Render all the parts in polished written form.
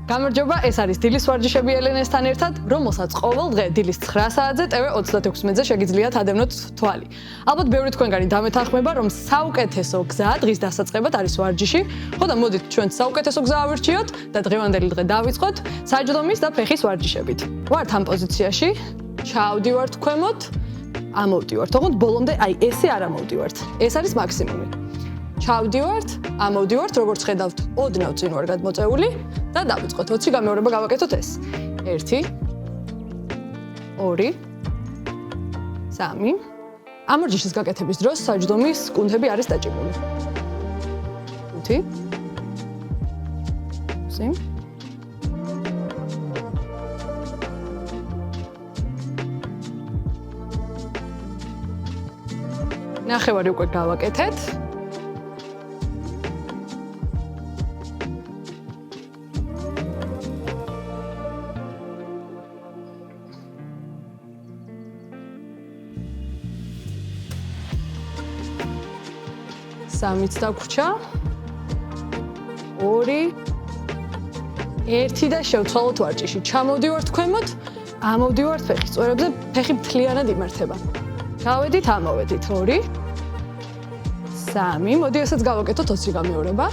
გამარჯობა, ეს არის დილის ვარჯიშები ელენესთან ერთად, რომელსაც ყოველ დღე დილის 9 საათზე TV36-ზე შეგიძლიათ ადევნოთ თვალი. ალბათ ბევრი თქვენგანი დამეთანხმება, რომ საუკეთესო გზა დღის დასაწყებად არის ვარჯიში. ხო და მოდით ჩვენ საუკეთესო გზა ავირჩიოთ და დღევანდელი დღე დავიწყოთ საჯდომის და ფეხის ვარჯიშებით. ვართ ამ პოზიციაში, ჩავდივართ ქვემოთ, ამოვდივართ, თუმცა ბოლომდე აი ესე არ ამოვდივართ. ეს არის მაქსიმუმი. ჩავდივართ, ამოვდივართ, როგორც ხედავთ, ოდნავ წინ ვარ გადმოწეული და დავიწყოთ. 20 გამეორება გავაკეთოთ ეს. 1 2 3 ამ ვარჯიშის გაკეთების დროს საჯდომის კუნთები არის დაჭიმული. 5 6 ნახევარი უკვე გავაკეთეთ. სამიც დაგვრჩა. 2 1 და შევცვალოთ ვარჯიში. ჩამოვდივართ ქვემოთ, ამოვდივართ ფეხის წვერებზე, ფეხი მთლიანად იმართება. გავედით, ამოვედით. 2 3 მოდი ესეც გავაკეთოთ 20 გამეორება.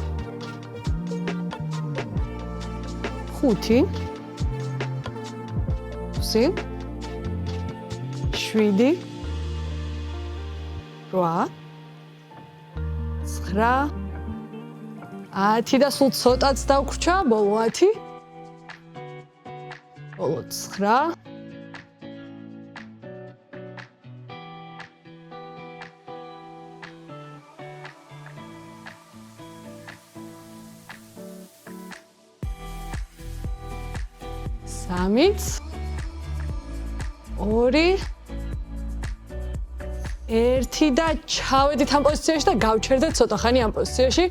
5 6 7 8 10 და სულ ცოტაც დავხრჩა, ბოლო 10 ბოლო 9 3 2 1 და ჩავედით ამ პოზიციაში და გავჩერდეთ ცოტა ხანი ამ პოზიციაში.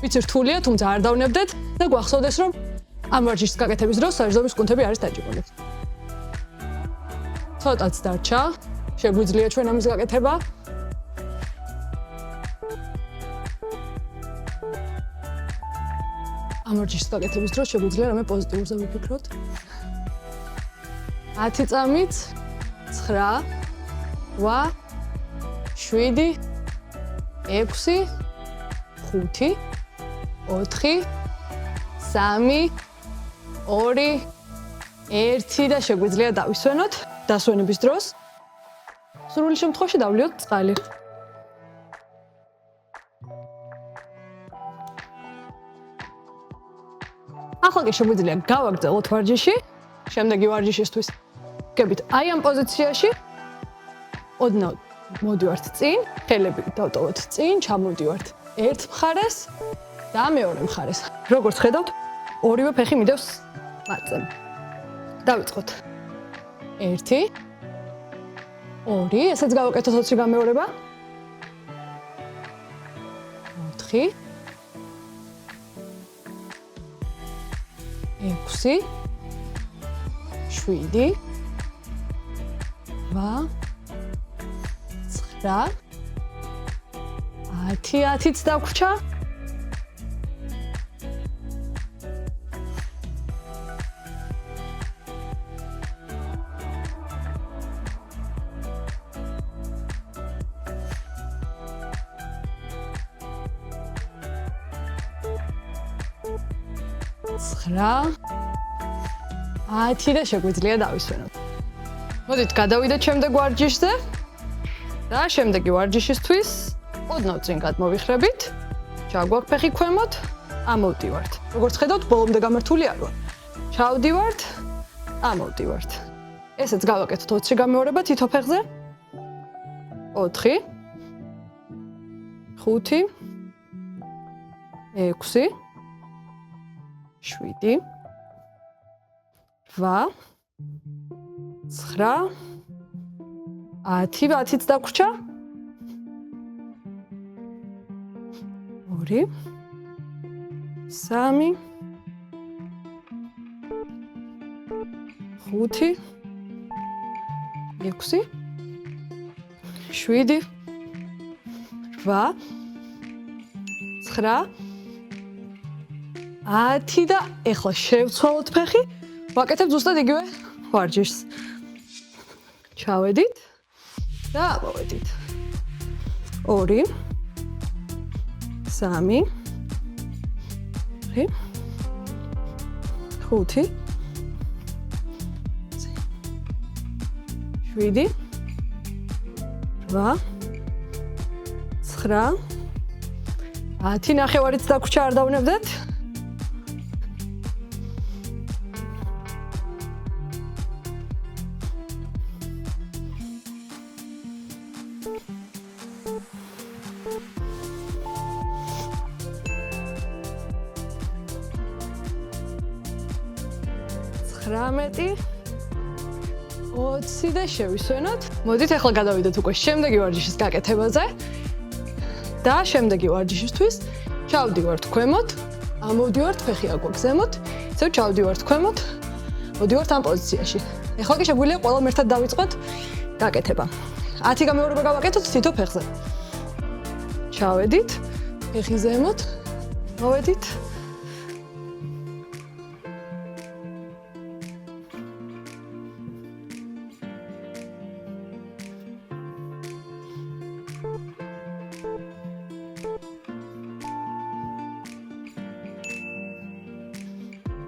ვიცი რთულია, თუმცა არ დავნებდეთ და გვახსოვდეს, რომ ამ ვარჯიშის გაკეთების დროს საჯდომის კუნთები არის დაჭიმული. ცოტაც დარჩა, შეგვიძლია ჩვენ ამის გაკეთება. ამ ვარჯიშის გაკეთების დროს შეგვიძლია რამე პოზიტიურზე ვიფიქროთ. 10 წამით 9 8 7 6 5 4 3 2 1 და შეგვიძლია დავისვენოთ დასვენების დროს. სრული შემთხვევაში დავლიოთ წყალი. ახლა კი შეგვიძლია გავაგრძელოთ ვარჯიში. შემდეგი ვარჯიშისთვის გებით აი ამ პოზიციაში ოდნავ მოდივართ წინ, ხელები დავტოვოთ წინ, ჩამოვდივართ ერთ მხარეს და მეორე მხარეს. როგორც ხედავთ, ორივე ფეხი მიდევს მატზე. დავიწყოთ. 1 2 ესეც გავაკეთოთ 20 გამეორება. 4 6 7 8 9 10-იც დაგვრჩა. და შეგვიძლია დავისვენოთ. მოდით გადავიდეთ შემდეგ ვარჯიშზე და შემდეგი ვარჯიშისთვის ოდნავ წინ გადმოვიხრებით. ჩაგვაქვს ფეხი ქვემოთ, ამოვდივართ. როგორც ხედავთ, ბოლომდე გამართული არ ვარ. ჩავდივართ, ამოვდივართ. ესეც გავაკეთოთ 20 გამეორება თითო ფეხზე. 4 5 6 7 8 9 10-იც დაგვრჩა. 2 3 5 6 7 8 9 10 და ეხლა შევცვალოთ ფეხი. ვაკეთებ ზუსტად იგივე ვარჯიშს. ჩავედით და ამოვედით. 2 3 5 7 8 9 10 ნახევარიც დაგვრჩა არ დავნებდეთ. რამეტი 20 და შევისვენოთ. მოდით ახლა გადავიდეთ უკვე შემდეგი ვარჯიშის გაკეთებაზე. და შემდეგი ვარჯიშისთვის ჩავდივართ ქვემოთ, ამოვდივართ ფეხი აგვაქვს ზემოთ, ისევ ჩავდივართ ქვემოთ, მოდივართ ამ პოზიციაში. ახლა კი შეგვიძლია ყველამ ერთად დავიწყოთ გაკეთება. 10 გამეორება გავაკეთოთ თითო ფეხზე. ჩავედით, ფეხი ზემოთ, მოვედით.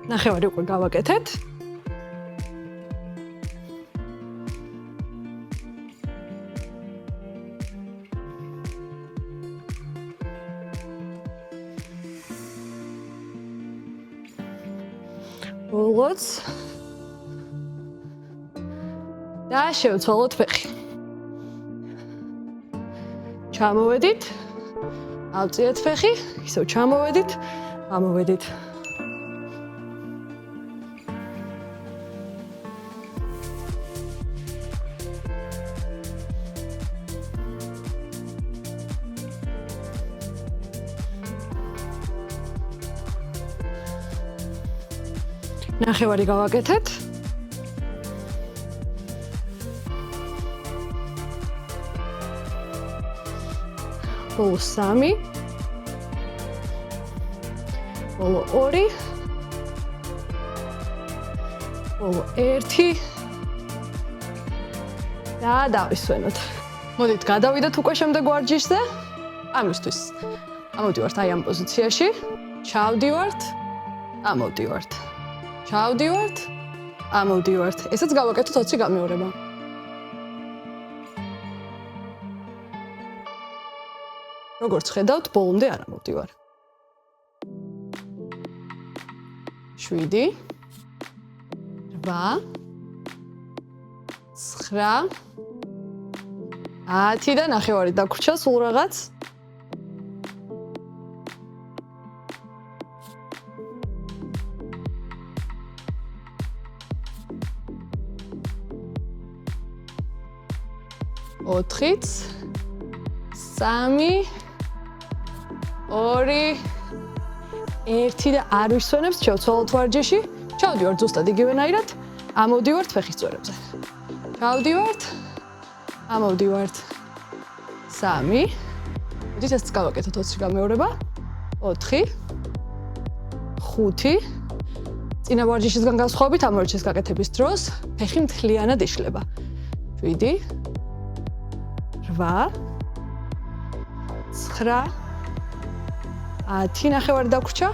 ნახევარი უკვე გავაკეთეთ. ბოლოს და შევცვალოთ ფეხი. ჩამოვედით, ავწიეთ ფეხი, ისევ ჩამოვედით, ამოვედით. ნახევარი გავაკეთეთ. ბოლო 3. ბოლო 2. ბოლო 1. და დავისვენოთ. მოდით გადავიდეთ უკვე შემდეგ ვარჯიშზე. ამისთვის ამოვდივართ აი ამ პოზიციაში. ჩავდივართ, ამოვდივართ. ჩავდივართ, ამოვდივართ. ესაც გავაკეთოთ 20 გამეორება. როგორც ხედავთ, ბოლომდე არ ამოვდივარ. 7 8 9 10 და ნახევარი დაგვრჩა სულ რაღაც. ოთხიც, 3, 2, 1 და არ ვისვენებს, შევცვალოთ ვარჯიში. ჩავდივართ ზუსტად იგივენაირად, ამოვდივართ ფეხის წვერებზე. ჩავდივართ, ამოვდივართ 3. მოდით ეს გავაკეთოთ 20 გამეორება. 4, 5. წინა ვარჯიშისგან განსხვავებით ამ ვარჯიშის გაკეთების დროს ფეხი მთლიანად იშლება. 7, 8, 9, 10 ნახევარი დაგვრჩა.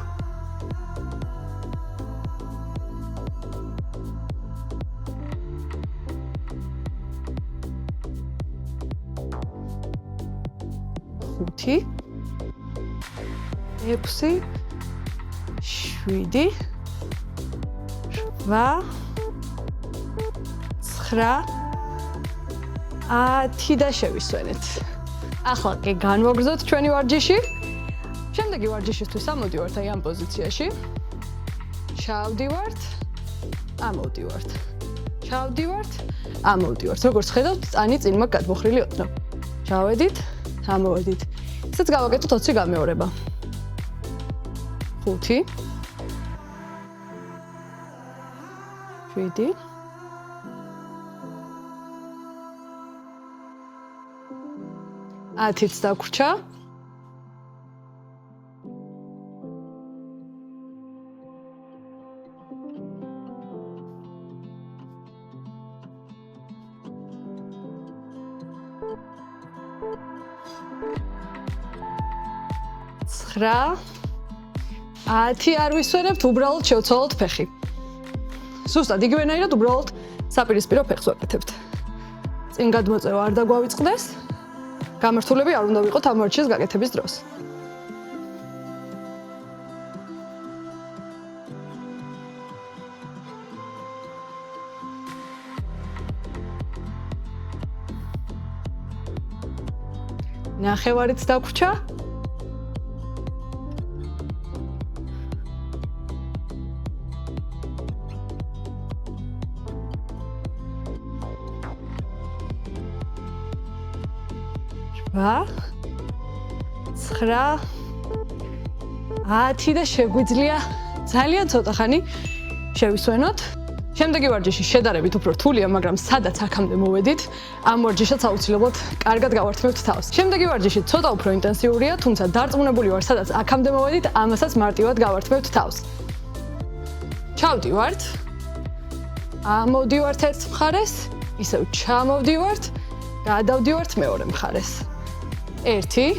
ხუთი, 6, 7, 8, 9, 10 და შევისვენეთ. ახლა კი განვაგრძოთ ჩვენი ვარჯიში. შემდეგი ვარჯიშისთვის ამოვდივართ აი ამ პოზიციაში. ჩავდივართ, ამოვდივართ. ჩავდივართ, ამოვდივართ. როგორც ხედავთ, წანი წინ მაგ გადმოხრილი ოდნავ. ჩავედით, ამოვედით. ესეც გავაკეთოთ 20 გამეორება. 5, 7, 10-იც დაგვრჩა. 9 10 არ ვისვენებთ, უბრალოდ შევცვალოთ ფეხი. Ზუსტად იგივენაირად უბრალოდ საპირისპირო ფეხს ვაკეთებთ. წინ გადმოწევა არ დაგვავიწყდეს. გამართულები არ უნდა ვიყოთ ამ ვარჯიშის გაკეთების დროს. ნახევარიც დაგვრჩა. Ვა 9 10 და შეგვიძლია ძალიან ცოტა ხანი შევისვენოთ. შემდეგი ვარჯიში შედარებით უფრო რთულია, მაგრამ სადაც აქამდე მოვედით, ამ ვარჯიშსაც აუცილებლად კარგად გავართმევთ თავს. შემდეგი ვარჯიში ცოტა უფრო ინტენსიურია, თუმცა დარწმუნებული ვარ, სადაც აქამდე მოვედით, ამასაც მარტივად გავართმევთ თავს. ჩავდივართ. ამოვდივართ ერთ მხარეს, ისევ ჩამოვდივართ, გადავდივართ მეორე მხარეს. 1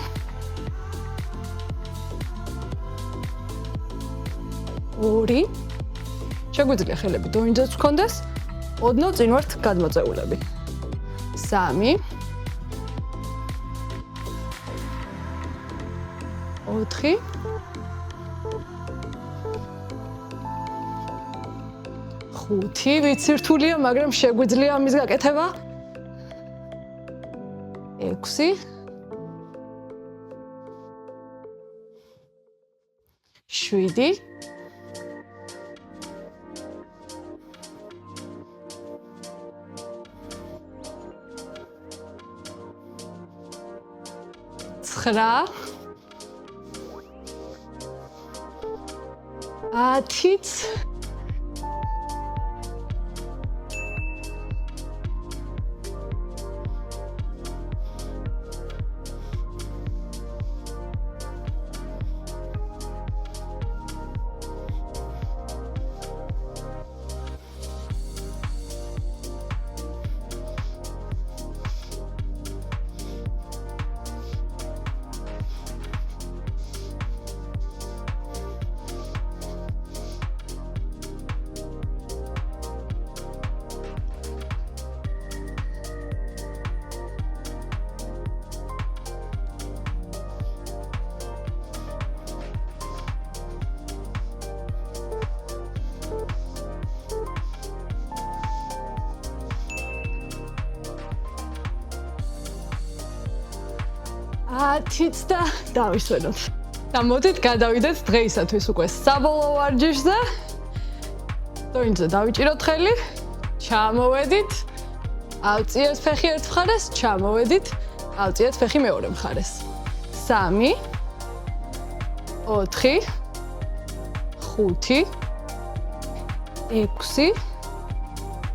2 შეგვიძლია ხელები დოინჯაც გქონდეს, ოდნავ წინ ვართ გადმოწეულები. 3 4 5 ვიცი რთულია, მაგრამ შეგვიძლია ამის გაკეთება. 6 7 9 10 10 და დავისვენოთ. და მოდით გადავიდეთ დღეისათვის უკვე საბოლოო ვარჯიშზე. დოინჯზე დავიჭიროთ ხელი, ჩამოვედით, ავწიეთ ფეხი ერთ მხარეს, ჩამოვედით, ავწიეთ ფეხი მეორე მხარეს. 3 4 5 6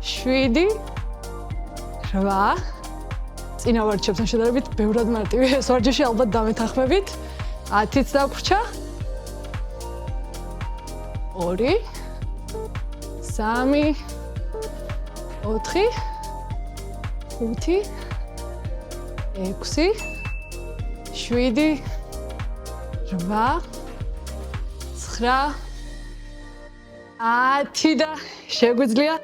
7 8 წინა ვარჯიშებთან შედარებით ბევრად მარტივი ეს ვარჯიში ალბათ დამეთანხმებით. 10-იც დაგვრჩა. 2 3 4 5 6 7 8 9 10 და შეგვიძლია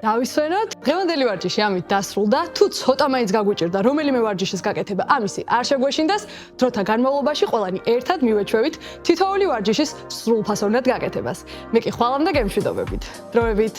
დავისვენოთ. დღევანდელი ვარჯიში ამით დასრულდა. თუ ცოტა მაინც გაგვიჭირდა რომელიმე ვარჯიშის გაკეთება, ამისი არ შეგვეშინდას, დროთა განმავლობაში ყველანი ერთად მივეჩვევით თითოეული ვარჯიშის სრულფასოვნად გაკეთებას. მე კი ხვალამდე გემშვიდობებით. დროებით.